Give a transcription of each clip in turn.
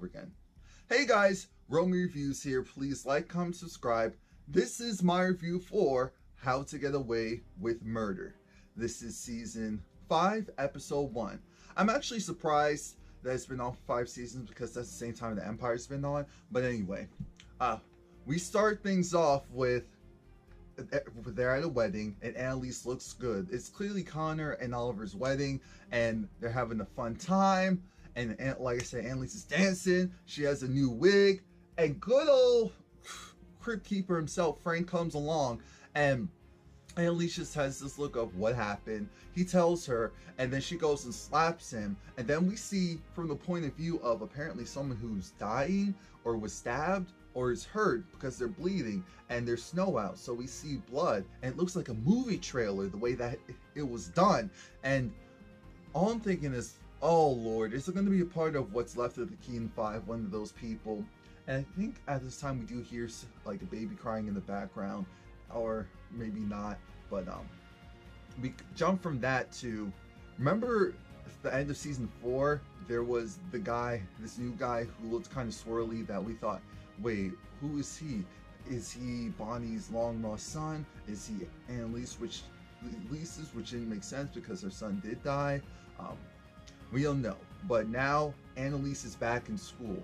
over again. Hey guys, Romie Reviews here. Please like, comment, subscribe. This is my review for How to Get Away with Murder. This is season 5, episode 1. I'm actually surprised that it's been on for 5 seasons because that's the same time the Empire's been on. But anyway, we start things off with they're at a wedding and Annalise looks good. It's clearly Connor and Oliver's wedding and they're having a fun time. And like I said, Annalise is dancing. She has a new wig. And good old Crypt Keeper himself, Frank, comes along. And Annalise just has this look of what happened. He tells her. And then she goes and slaps him. And then we see from the point of view of apparently someone who's dying or was stabbed or is hurt because they're bleeding and there's snow out. So we see blood. And it looks like a movie trailer the way that it was done. And all I'm thinking is, oh Lord, is it going to be a part of what's left of the Keene 5, one of those people? And I think at this time we do hear like a baby crying in the background, or maybe not, but we jump from that to, remember at the end of season 4, there was the guy, this new guy who looked kind of swirly that we thought, wait, who is he? Is he Bonnie's long lost son? Is he Annalise, which didn't make sense because her son did die. We don't know, but now Annalise is back in school.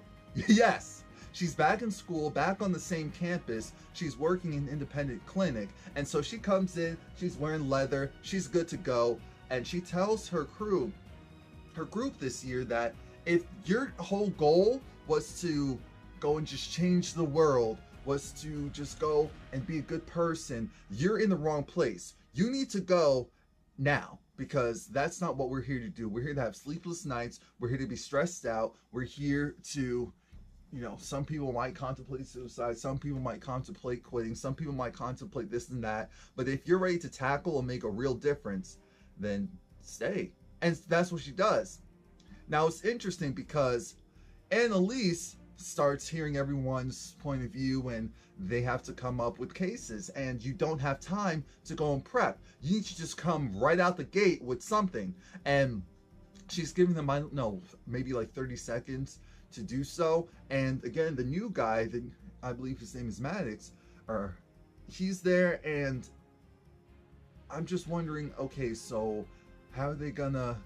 Yes, she's back in school, back on the same campus. She's working in an independent clinic, and so she comes in, she's wearing leather, she's good to go, and she tells her group this year that if your whole goal was to go and just change the world, was to just go and be a good person, you're in the wrong place. You need to go now. Because that's not what we're here to do. We're here to have sleepless nights. We're here to be stressed out. We're here to, some people might contemplate suicide. Some people might contemplate quitting. Some people might contemplate this and that. But if you're ready to tackle and make a real difference, then stay. And that's what she does. Now it's interesting because Annalise starts hearing everyone's point of view and they have to come up with cases, and you don't have time to go and prep. You need to just come right out the gate with something, and she's giving them, I don't know, maybe like 30 seconds to do so. And again, the new guy, I believe his name is Maddox, he's there, and I'm just wondering, okay, so how are they gonna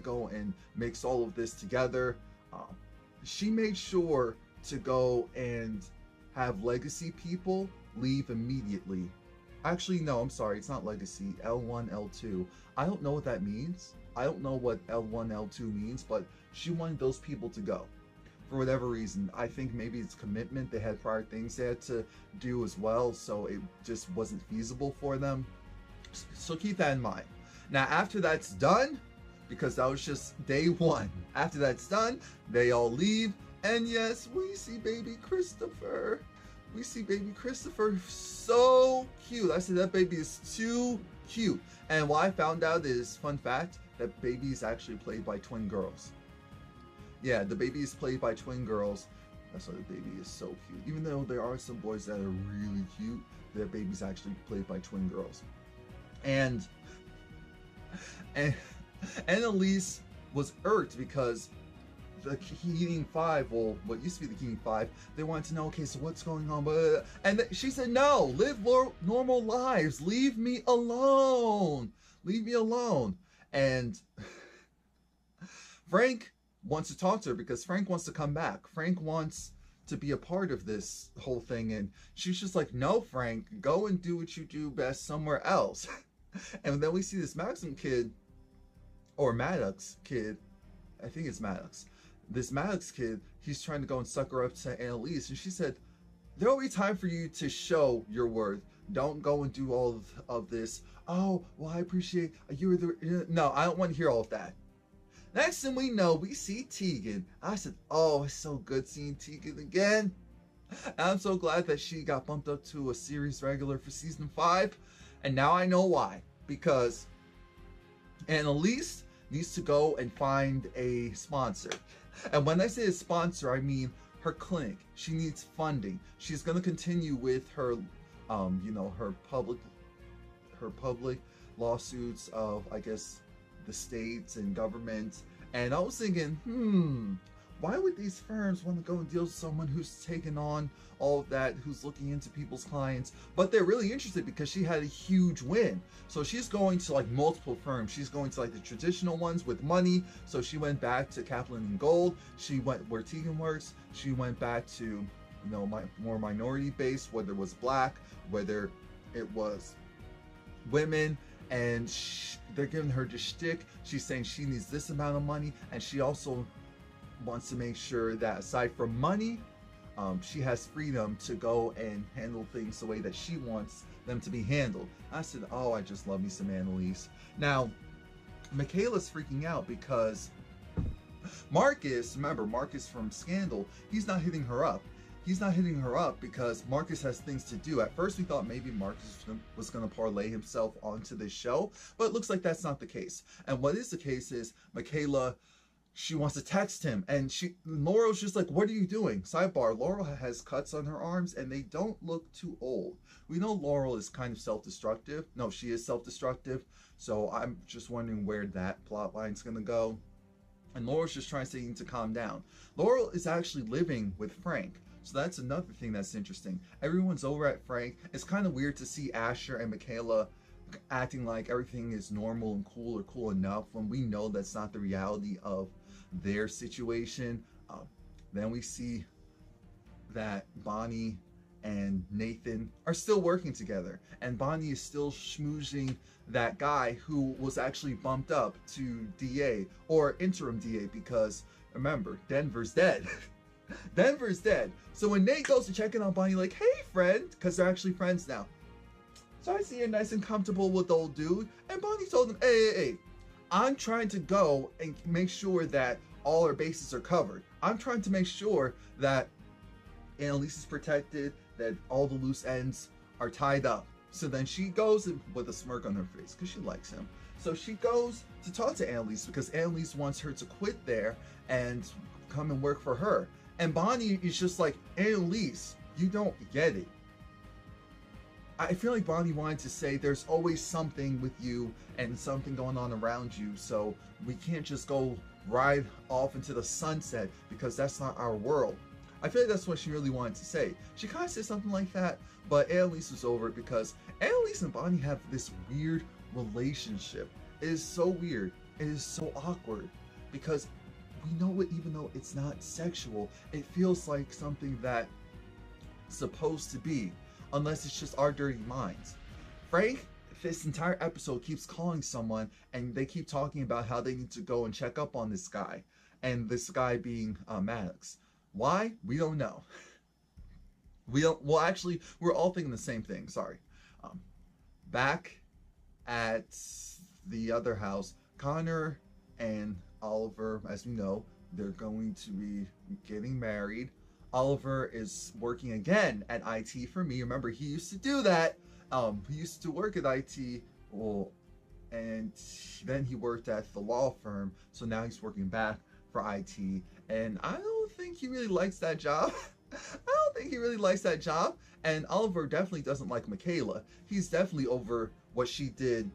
go and mix all of this together? She made sure to go and have legacy people leave immediately. Actually, no, I'm sorry, it's not legacy, L1, L2. I don't know what that means. I don't know what L1, L2 means, but she wanted those people to go for whatever reason. I think maybe it's commitment. They had prior things they had to do as well, so it just wasn't feasible for them. So keep that in mind. Now, after that's done, because that was just day 1. After that's done, they all leave. And yes, we see baby Christopher. We see baby Christopher. So cute. I said that baby is too cute. And what I found out is, fun fact, that baby is actually played by twin girls. Yeah, the baby is played by twin girls. That's why the baby is so cute. Even though there are some boys that are really cute, their baby's actually played by twin girls. And Annalise was irked because the Keene 5, well, what used to be the Keene 5, they wanted to know, okay, so what's going on? And she said, no, live normal lives. Leave me alone. Leave me alone. And Frank wants to talk to her because Frank wants to come back. Frank wants to be a part of this whole thing. And she's just like, no, Frank, go and do what you do best somewhere else. And then we see this Maddox kid, I think it's Maddox. This Maddox kid, he's trying to go and suck her up to Annalise, and she said, there will be time for you to show your worth. Don't go and do all of this. Oh, well, I appreciate you were the... No, I don't want to hear all of that. Next thing we know, we see Tegan. I said, oh, it's so good seeing Tegan again. And I'm so glad that she got bumped up to a series regular for season 5. And now I know why. Because Annalise needs to go and find a sponsor. And when I say a sponsor, I mean her clinic. She needs funding. She's going to continue with her, her public lawsuits of, I guess, the states and government. And I was thinking, why would these firms want to go and deal with someone who's taken on all of that, who's looking into people's clients? But they're really interested because she had a huge win. So she's going to like multiple firms. She's going to like the traditional ones with money. So she went back to Kaplan and Gold. She went where Tegan works. She went back to, you know, more minority based, whether it was black, whether it was women, and they're giving her the shtick. She's saying she needs this amount of money, and she also wants to make sure that aside from money, she has freedom to go and handle things the way that she wants them to be handled. I said, oh, I just love me some Annalise. Now, Michaela's freaking out because Marcus, remember Marcus from Scandal, he's not hitting her up. He's not hitting her up because Marcus has things to do. At first we thought maybe Marcus was going to parlay himself onto this show, but it looks like that's not the case. And what is the case is Michaela, she wants to text him, and Laurel's just like, what are you doing? Sidebar, Laurel has cuts on her arms and they don't look too old. We know Laurel is kind of self-destructive. No, she is self-destructive. So I'm just wondering where that plot line's going to go. And Laurel's just trying to say you need to calm down. Laurel is actually living with Frank. So that's another thing that's interesting. Everyone's over at Frank. It's kind of weird to see Asher and Michaela acting like everything is normal and cool or cool enough when we know that's not the reality of their situation. Then we see that Bonny and Nathan are still working together, and Bonny is still schmoozing that guy who was actually bumped up to DA or interim DA because remember, Denver's dead. Denver's dead. So when Nate goes to check in on Bonny, like, hey friend, because they're actually friends now. So I see you're nice and comfortable with old dude. And Bonny told him, hey, I'm trying to go and make sure that all our bases are covered. I'm trying to make sure that Annalise is protected, that all the loose ends are tied up. So then she goes with a smirk on her face because she likes him. So she goes to talk to Annalise because Annalise wants her to quit there and come and work for her. And Bonny is just like, Annalise, you don't get it. I feel like Bonny wanted to say there's always something with you and something going on around you, so we can't just go ride off into the sunset because that's not our world. I feel like that's what she really wanted to say. She kind of said something like that, but Annalise was over it because Annalise and Bonny have this weird relationship. It is so weird. It is so awkward because we know it, even though it's not sexual, it feels like something that's supposed to be, unless it's just our dirty minds. Frank, this entire episode, keeps calling someone and they keep talking about how they need to go and check up on this guy, and this guy being Maddox. Why? We don't know. Well, actually, we're all thinking the same thing. Sorry. Back at the other house, Connor and Oliver, as we know, they're going to be getting married. Oliver is working again at IT for me. Remember, he used to do that. He used to work at IT, well, and then he worked at the law firm. So now he's working back for IT, and I don't think he really likes that job. I don't think he really likes that job. And Oliver definitely doesn't like Michaela. He's definitely over what she did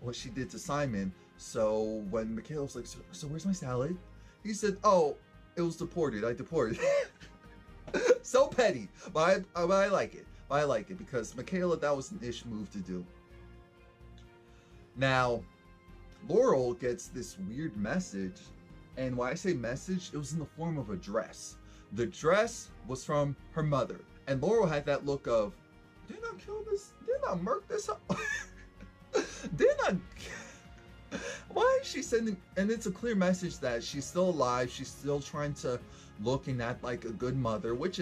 to Simon. So when Michaela was like, so where's my salad? He said, oh, it was deported. I deported it. So petty, but I like it. I like it because Michaela, that was an ish move to do. Now, Laurel gets this weird message, and when I say message, it was in the form of a dress. The dress was from her mother, and Laurel had that look of, didn't I kill this? Didn't I murk this up? Didn't I? Why is she sending? And it's a clear message that she's still alive. She's still trying to look and act like a good mother, which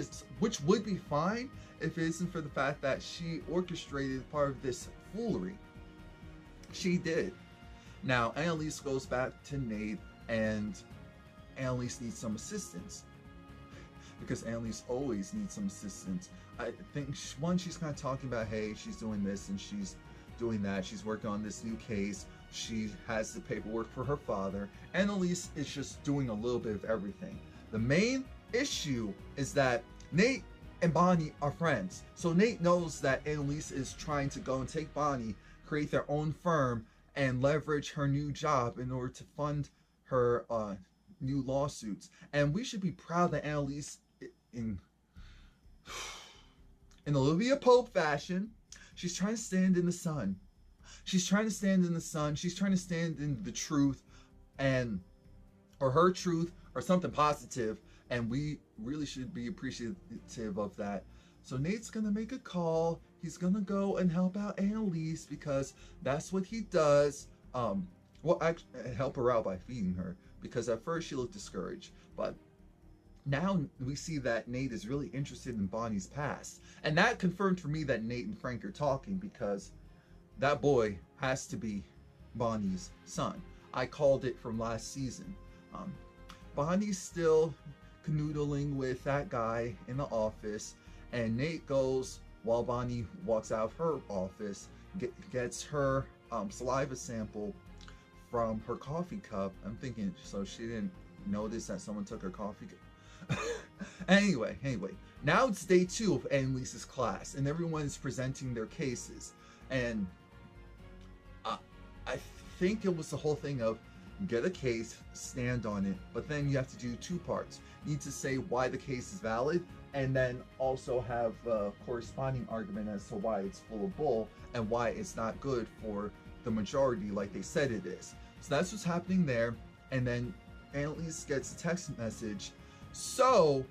would be fine if it isn't for the fact that she orchestrated part of this foolery. She did. Now Annalise goes back to Nate, and Annalise needs some assistance because Annalise always needs some assistance. I think she's kind of talking about, hey, she's doing this and she's doing that. She's working on this new case. She has the paperwork for her father. Annalise is just doing a little bit of everything. The main issue is that Nate and Bonny are friends. So Nate knows that Annalise is trying to go and take Bonny, create their own firm, and leverage her new job in order to fund her new lawsuits. And we should be proud that Annalise, in Olivia Pope fashion, she's trying to stand in the sun. She's trying to stand in the sun. She's trying to stand in the truth, or her truth, or something positive. And we really should be appreciative of that. So Nate's gonna make a call. He's gonna go and help out Annalise because that's what he does. Well, actually, help her out by feeding her, because at first she looked discouraged, but now we see that Nate is really interested in Bonny's past, and that confirmed for me that Nate and Frank are talking, because that boy has to be Bonny's son. I called it from last season. Bonny's still canoodling with that guy in the office, and Nate goes while Bonny walks out of her office, gets her saliva sample from her coffee cup. I'm thinking, so she didn't notice that someone took her coffee cup. Anyway, now it's day 2 of Annalise's class, and everyone's presenting their cases. And I think it was the whole thing of get a case, stand on it, but then you have to do 2 parts. You need to say why the case is valid, and then also have a corresponding argument as to why it's full of bull and why it's not good for the majority like they said it is. So that's what's happening there. And then Annalise gets a text message. So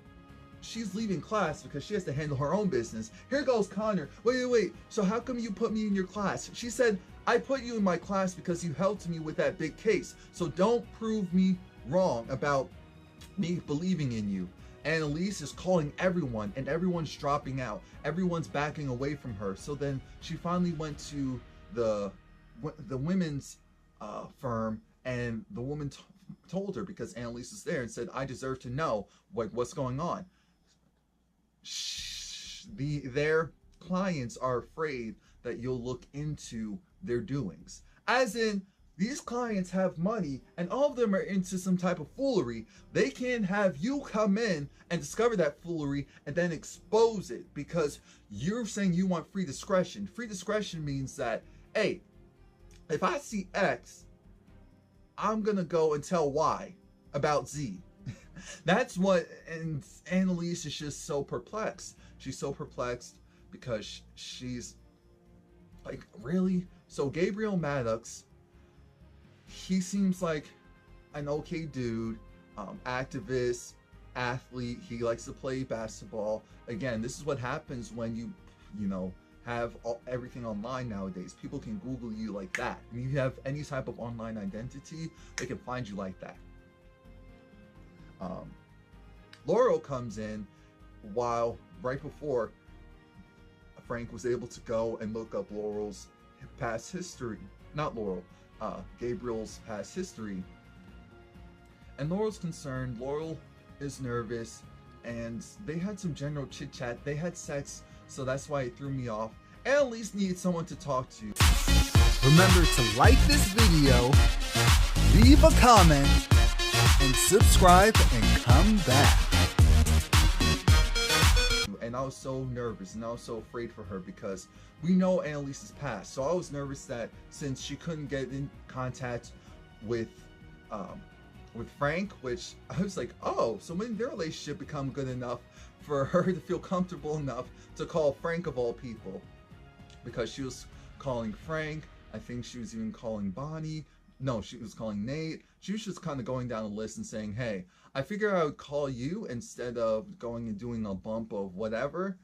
she's leaving class because she has to handle her own business. Here goes Connor. Wait. So how come you put me in your class? She said, I put you in my class because you helped me with that big case. So don't prove me wrong about me believing in you. Annalise is calling everyone, and everyone's dropping out. Everyone's backing away from her. So then she finally went to the women's firm, and the woman told her, because Annalise was there, and said, I deserve to know what's going on. Their clients are afraid that you'll look into their doings. As in, these clients have money, and all of them are into some type of foolery. They can't have you come in and discover that foolery and then expose it, because you're saying you want free discretion. Free discretion means that, hey, if I see X, I'm gonna go and tell Y about Z. That's what, and Annalise is just so perplexed. She's so perplexed because she's like, really? So Gabriel Maddox, he seems like an okay dude, activist, athlete. He likes to play basketball. Again, this is what happens when you know, have everything online nowadays. People can Google you like that. And if you have any type of online identity, they can find you like that. Laurel comes in right before Frank was able to go and look up Laurel's past history. Not Laurel, Gabriel's past history. And Laurel's concerned. Laurel is nervous, and they had some general chit chat. They had sex, so that's why it threw me off. Annalise needed someone to talk to. Remember to like this video, leave a comment, and subscribe and come back. And I was so nervous, and I was so afraid for her, because we know Annalise's past. So I was nervous that since she couldn't get in contact with Frank, which I was like, oh, so when did their relationship become good enough for her to feel comfortable enough to call Frank of all people? Because she was calling Frank. I think she was even calling Bonny. No, she was calling Nate. She was just kind of going down the list and saying, hey, I figure I would call you instead of going and doing a bump of whatever.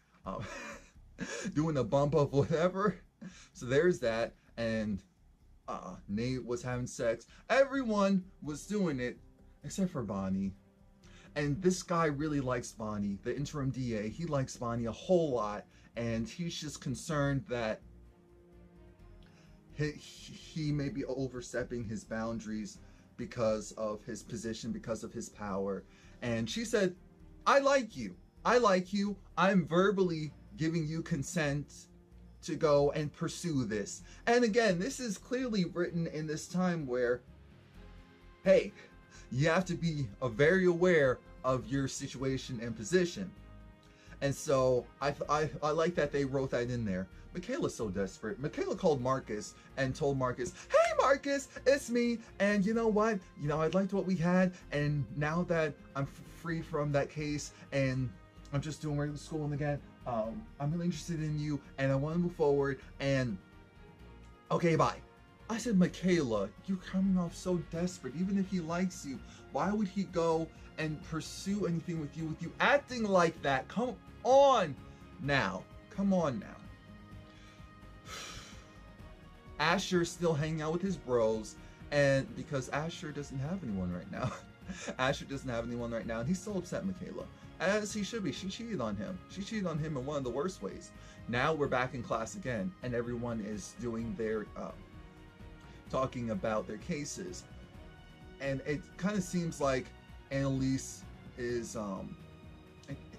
Doing a bump of whatever. So there's that. And Nate was having sex. Everyone was doing it except for Bonny. And this guy really likes Bonny, the interim DA. He likes Bonny a whole lot. And he's just concerned that he may be overstepping his boundaries because of his position, because of his power. And she said, I like you. I like you. I'm verbally giving you consent to go and pursue this. And again, this is clearly written in this time where, hey, you have to be very aware of your situation and position. And so I like that they wrote that in there. Michaela's so desperate. Michaela called Marcus and told Marcus, hey Marcus, it's me. And you know what? You know, I liked what we had. And now that I'm free from that case and I'm just doing regular schooling again, I'm really interested in you and I want to move forward. And okay, bye. I said, Michaela, you're coming off so desperate. Even if he likes you, why would he go and pursue anything with you acting like that? Come on now. Come on now. Asher's still hanging out with his bros, and because Asher doesn't have anyone right now. Asher doesn't have anyone right now, and he's still upset Michaela. As he should be. She cheated on him. She cheated on him in one of the worst ways. Now we're back in class again, and everyone is doing their, talking about their cases. And it kind of seems like Annalise is,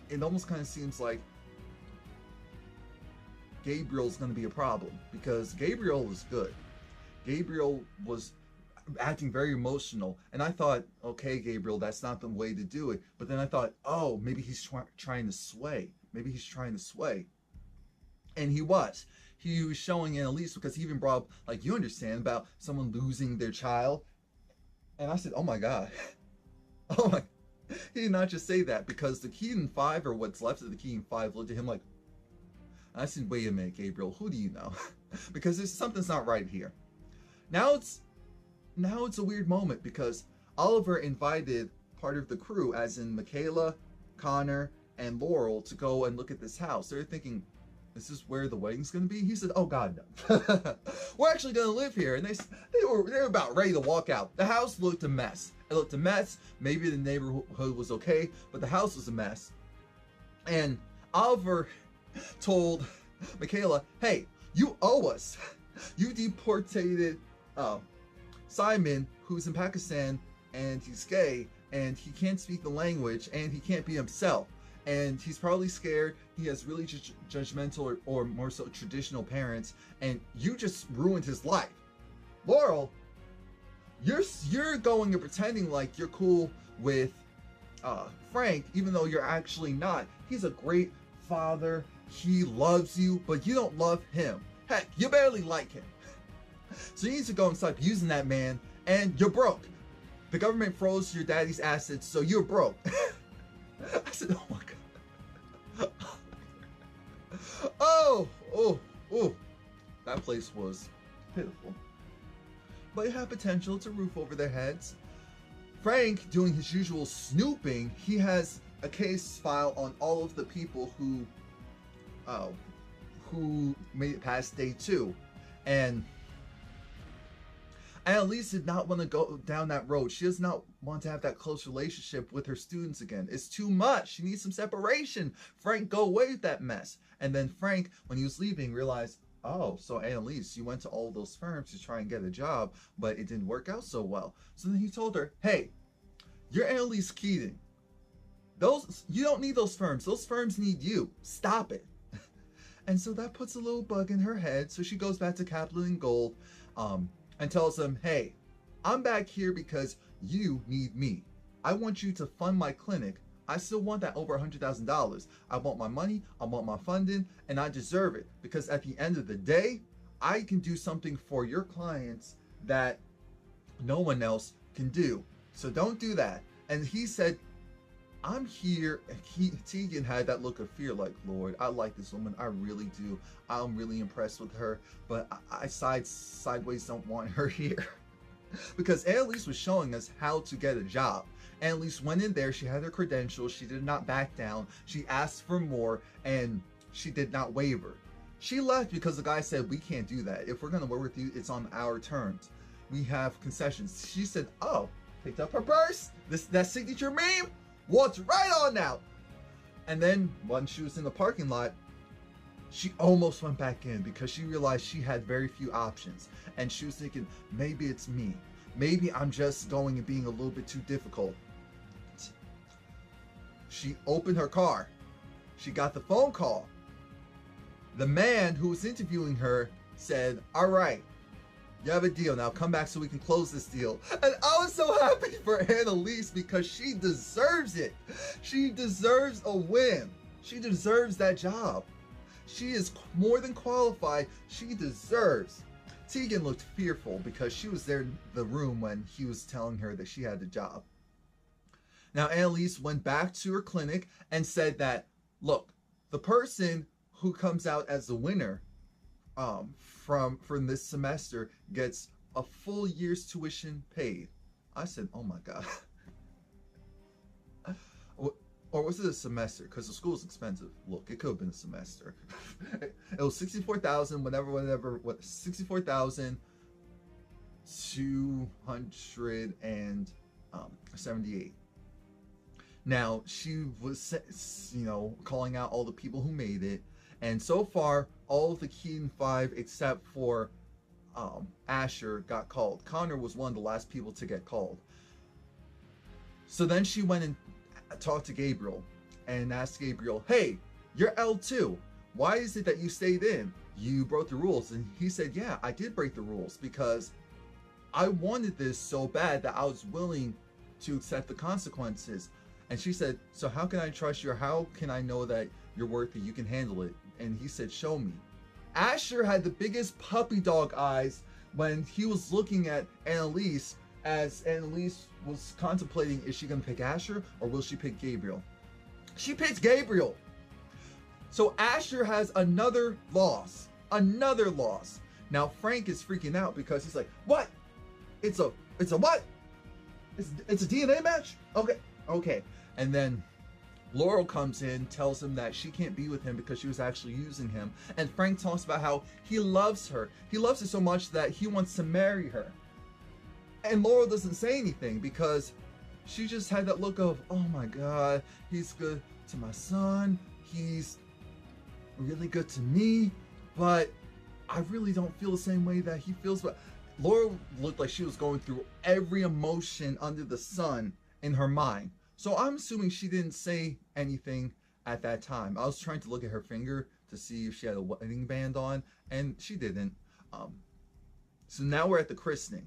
it almost kind of seems like Gabriel's going to be a problem, because Gabriel was good. Gabriel was acting very emotional, and I thought, okay, Gabriel, that's not the way to do it. But then I thought, oh, maybe he's trying to sway. Maybe he's trying to sway. And he was showing Annalise, because he even brought up, like, you understand about someone losing their child. And I said, oh my God. Oh my. He did not just say that, because the Keaton 5, or what's left of the Keaton 5, looked at him like, I said, wait a minute, Gabriel, who do you know? Because something's not right here. Now it's a weird moment, because Oliver invited part of the crew, as in Michaela, Connor, and Laurel, to go and look at this house. They're thinking, this is where the wedding's going to be? He said, oh God, no. We're actually going to live here. And they were about ready to walk out. The house looked a mess. It looked a mess. Maybe the neighborhood was okay, but the house was a mess. And Oliver told Michaela, hey, you owe us. You deported Simon, who's in Pakistan, and he's gay, and he can't speak the language, and he can't be himself, and he's probably scared. He has really judgmental or more so traditional parents, and you just ruined his life. Laurel, you're going and pretending like you're cool with Frank, even though you're actually not. He's a great father. He loves you, but you don't love him. Heck, you barely like him. So you need to go and stop using that man, and you're broke. The government froze your daddy's assets, so you're broke. I said, oh my God. Oh. That place was pitiful. But it had potential. It's a roof over their heads. Frank, doing his usual snooping, he has a case file on all of the people who made it past day 2. And Annalise did not want to go down that road. She does not want to have that close relationship with her students again. It's too much. She needs some separation. Frank, go away with that mess. And then Frank, when he was leaving, realized, oh, so Annalise, you went to all those firms to try and get a job, but it didn't work out so well. So then he told her, hey, you're Annalise Keating. You don't need those firms. Those firms need you. Stop it. And so that puts a little bug in her head. So she goes back to Capital and Gold, and tells them, hey, I'm back here because you need me. I want you to fund my clinic. I still want that over $100,000. I want my money, I want my funding, and I deserve it, because at the end of the day, I can do something for your clients that no one else can do. So don't do that. And he said, I'm here. Tegan had that look of fear, like, Lord, I like this woman. I really do. I'm really impressed with her, but I sideways don't want her here. Because Annalise was showing us how to get a job. Annalise went in there. She had her credentials. She did not back down. She asked for more, and she did not waver. She left because the guy said, we can't do that. If we're going to work with you, it's on our terms. We have concessions. She said, oh, picked up her purse. That signature meme? Walked right on out. And then when she was in the parking lot, she almost went back in because she realized she had very few options. And she was thinking, maybe it's me. Maybe I'm just going and being a little bit too difficult. She opened her car. She got the phone call. The man who was interviewing her said, all right, you have a deal now. Come back so we can close this deal. And I was so happy for Annalise because she deserves it. She deserves a win. She deserves that job. She is more than qualified. She deserves Tegan looked fearful because she was there in the room when he was telling her that she had the job. Now, Annalise went back to her clinic and said that, look, the person who comes out as the winner from this semester gets a full year's tuition paid. I said, oh my God. Or was it a semester? Because the school's expensive. Look, it could have been a semester. It was $64,000, what, 64,278. Now, she was, calling out all the people who made it. And so far, all of the Keaton 5, except for Asher, got called. Connor was one of the last people to get called. So then she went and talked to Gabriel and asked Gabriel, hey, you're L2. Why is it that you stayed in? You broke the rules. And he said, yeah, I did break the rules because I wanted this so bad that I was willing to accept the consequences. And she said, so how can I trust you? Or how can I know that you're worthy? You can handle it. And he said, show me. Asher had the biggest puppy dog eyes when he was looking at Annalise, as Annalise was contemplating, is she going to pick Asher or will she pick Gabriel? She picked Gabriel. So Asher has another loss. Another loss. Now Frank is freaking out because he's like, what? It's a what? It's a DNA match? Okay. And then Laurel comes in, tells him that she can't be with him because she was actually using him. And Frank talks about how he loves her. He loves her so much that he wants to marry her. And Laurel doesn't say anything because she just had that look of, oh my God, he's good to my son. He's really good to me, but I really don't feel the same way that he feels. But Laurel looked like she was going through every emotion under the sun in her mind. So I'm assuming she didn't say anything at that time. I was trying to look at her finger to see if she had a wedding band on, and she didn't. So now we're at the christening.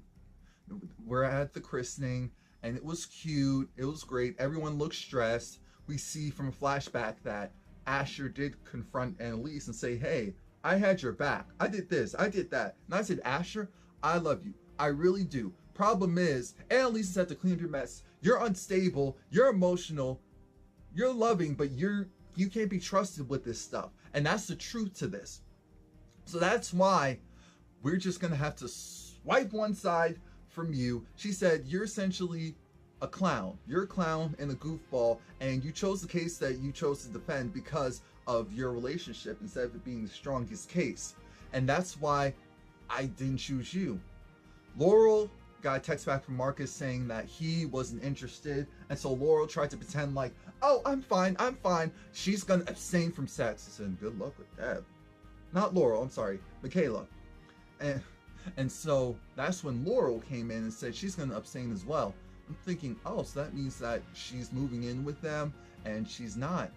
We're at the christening, and it was cute. It was great. Everyone looked stressed. We see from a flashback that Asher did confront Annalise and say, hey, I had your back. I did this. I did that. And I said, Asher, I love you. I really do. Problem is, Annalise has to clean up your mess. You're unstable. You're emotional. You're loving, but you can't be trusted with this stuff. And that's the truth to this. So that's why we're just going to have to swipe one side from you. She said, you're essentially a clown. You're a clown and a goofball, and you chose the case that you chose to defend because of your relationship instead of it being the strongest case. And that's why I didn't choose you. Laurel got a text back from Marcus saying that he wasn't interested, and so Laurel tried to pretend like, oh, I'm fine. She's gonna abstain from sex. I said, good luck with that. Not Laurel, I'm sorry, Michaela. And so that's when Laurel came in and said she's going to abstain as well. I'm thinking, oh, so that means that she's moving in with them and she's not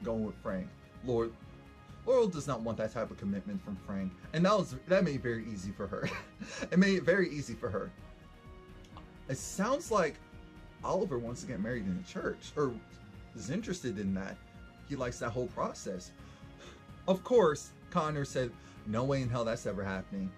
going with Frank. Laurel does not want that type of commitment from Frank. And that made it very easy for her. It made it very easy for her. It sounds like Oliver wants to get married in the church, or is interested in that. He likes that whole process. Of course, Connor said, no way in hell that's ever happening.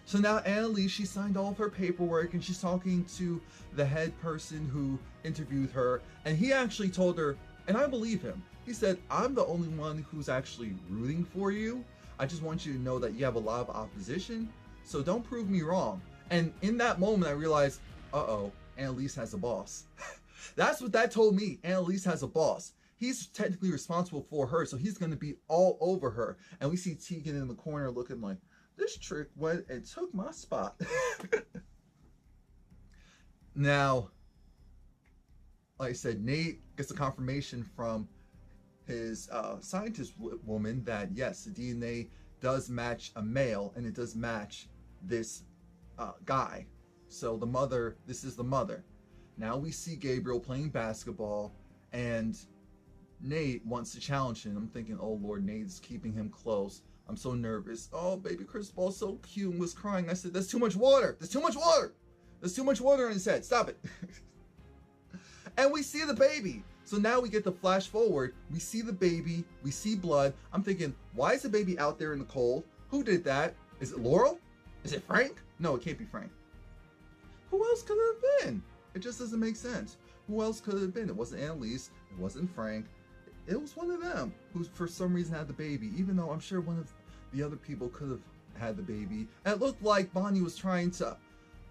So now Annalise, she signed all of her paperwork and she's talking to the head person who interviewed her. And he actually told her, and I believe him, he said, I'm the only one who's actually rooting for you. I just want you to know that you have a lot of opposition, so don't prove me wrong. And in that moment, I realized, uh-oh, Annalise has a boss. That's what that told me. Annalise has a boss. He's technically responsible for her, so he's going to be all over her. And we see Tegan in the corner looking like, this trick went and took my spot. Now, like I said, Nate gets a confirmation from his scientist woman that yes, the DNA does match a male and it does match this guy. So the mother, this is the mother. Now we see Gabriel playing basketball and Nate wants to challenge him. I'm thinking, oh Lord, Nate's keeping him close. I'm so nervous. Oh, baby Cristobal, so cute, and was crying. I said, there's too much water. There's too much water. There's too much water in his head. Stop it. And we see the baby. So now we get the flash forward. We see the baby. We see blood. I'm thinking, why is the baby out there in the cold? Who did that? Is it Laurel? Is it Frank? No, it can't be Frank. Who else could it have been? It just doesn't make sense. Who else could it have been? It wasn't Annalise. It wasn't Frank. It was one of them who for some reason had the baby, even though I'm sure one of the other people could have had the baby. And it looked like Bonny was trying to,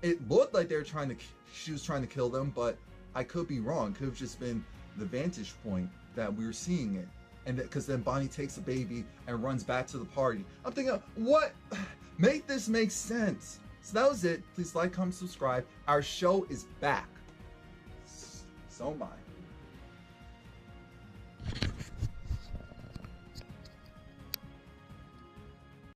it looked like they were trying to, she was trying to kill them, but I could be wrong. It could have just been the vantage point that we were seeing it. And because then Bonny takes the baby and runs back to the party. I'm thinking, what? Make this make sense. So that was it. Please like, comment, subscribe. Our show is back. So am I.